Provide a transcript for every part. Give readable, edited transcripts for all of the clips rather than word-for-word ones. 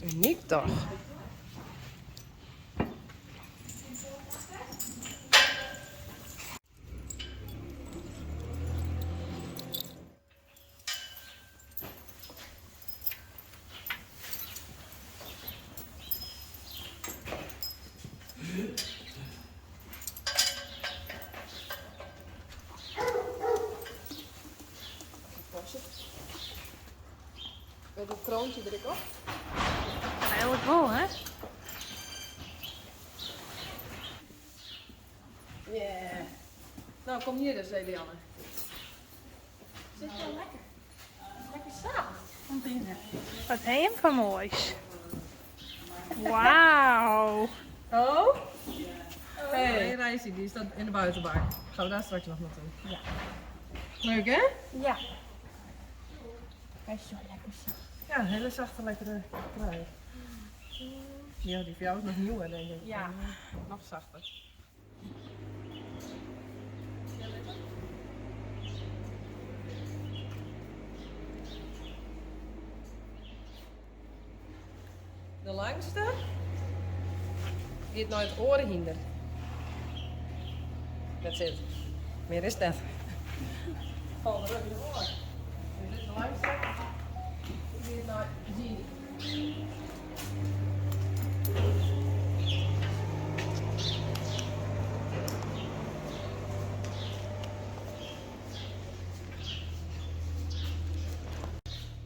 Uniek toch? Met het kroontje erop. Eigenlijk wel, hè? Yeah. Nou, kom hier dus, Eliane. Zit wel lekker. Lekker zacht. Van binnen. Wat heb je van moois? Wauw. Oh? Hey, Reisje, die staat in de buitenbak. Gaan we daar straks nog naartoe? Ja. Leuk, hè? Ja. Hij is zo lekker zacht. Ja, een hele zachte, lekkere trui. Ja, die voor jou is nog nieuwer, denk ik. Ja. Nog zachter. De langste gaat naar het orenhinder. Dat zit. Meer is dat. Val er ook in de oor. Dit is de langste. Die gaat naar Gini.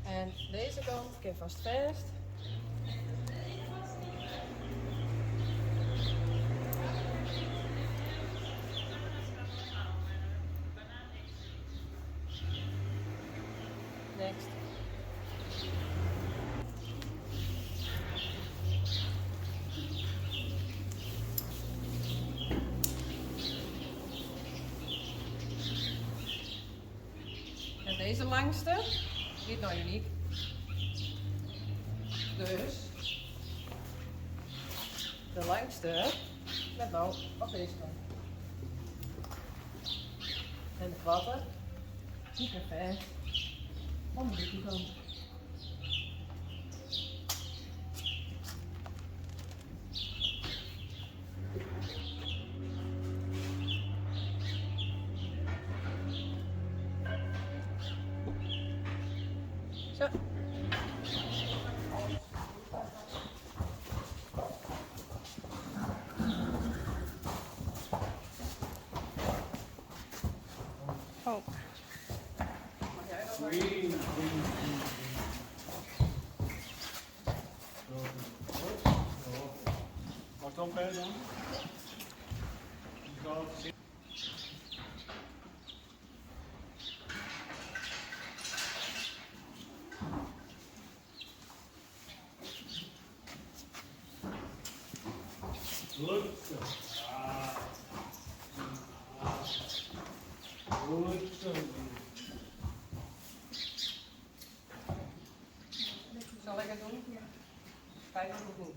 En deze kant kan vast vast. Next. En deze langste, niet nou uniek. Dus de langste met nou op deze kant. En de kwatten, die kan vast. Om die kant. Zo. Oh. Wat dan verder dan? Goed zo. Goed zo. Zal ik het doen? Kijk of het goed.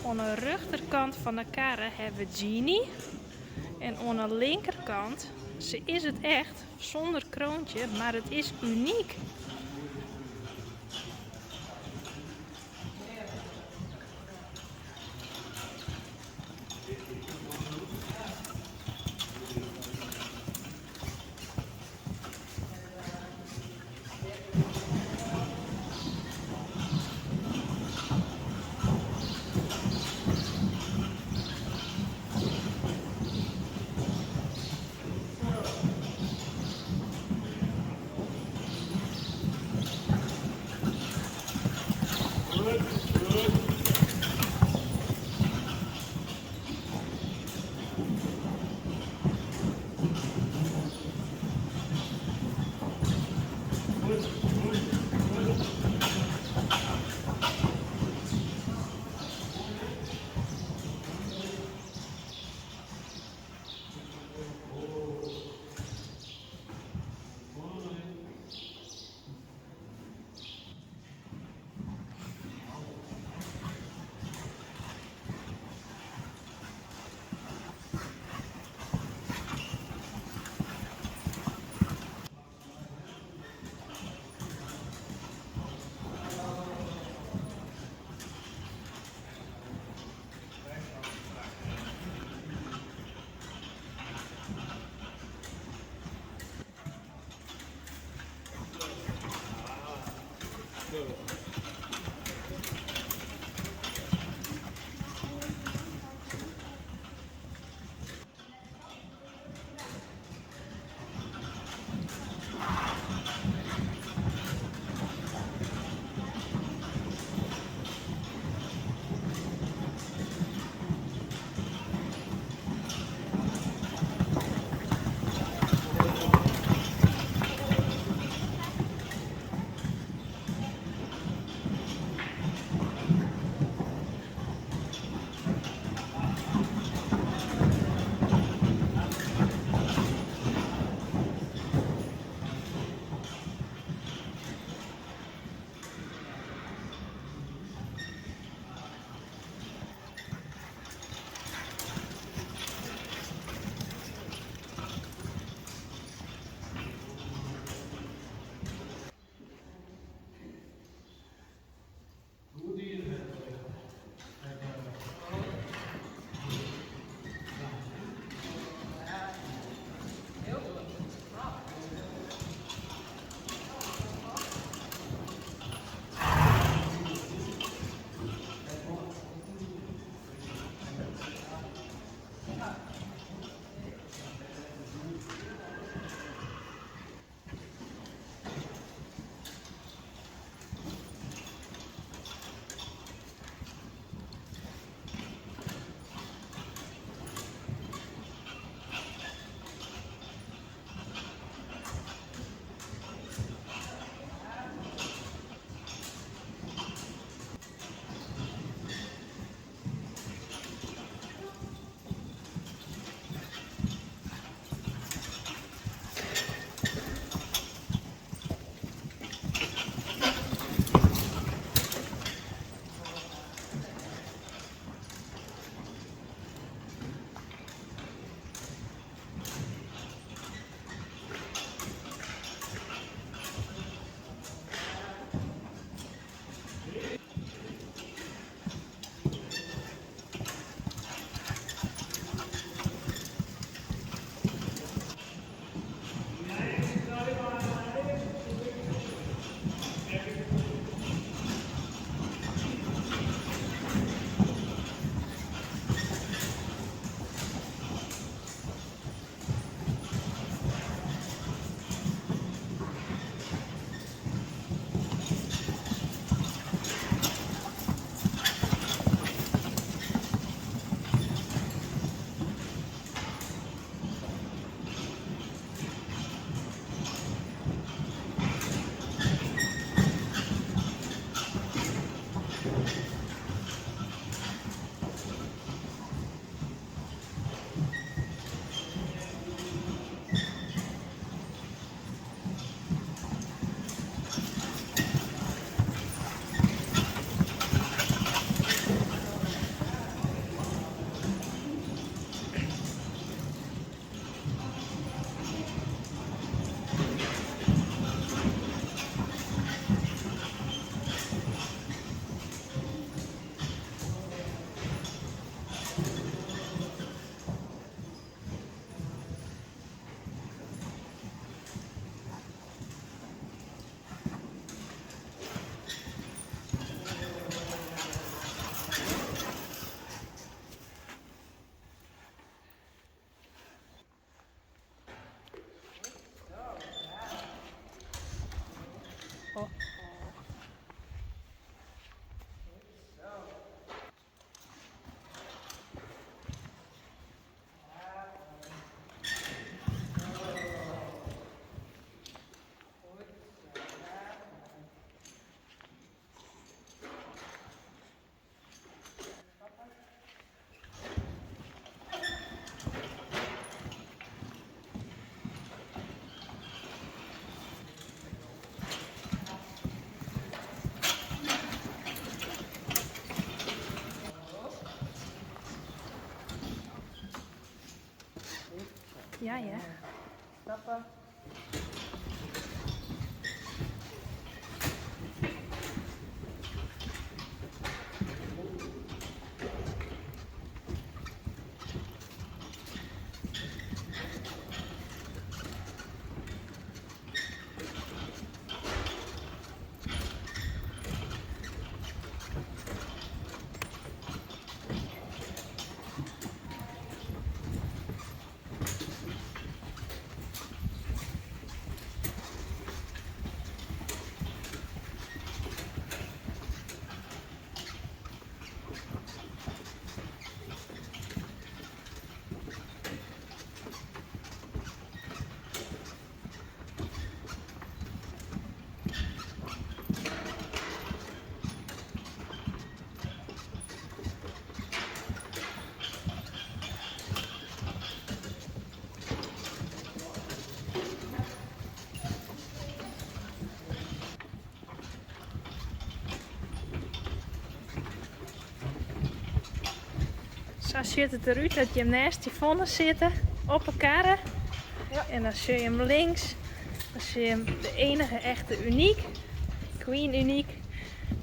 Aan de rechterkant van de karre hebben we Genie. En aan de linkerkant, ze is het echt, zonder kroontje, maar het is uniek. Ja, ja. Stappen. Zo ziet het eruit dat je hem naast die vonnis zitten op elkaar. Ja. En dan zie je hem links. Dan zie je hem de enige echte uniek. Queen uniek.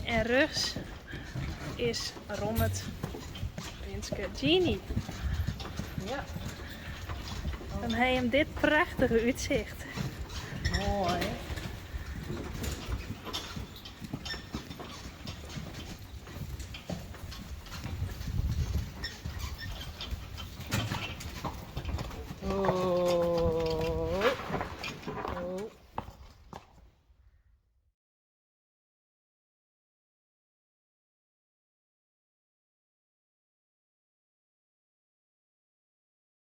En rechts is Rommet Prinske Genie. Ja. Dan heb je hem dit prachtige uitzicht. Mooi. Oh.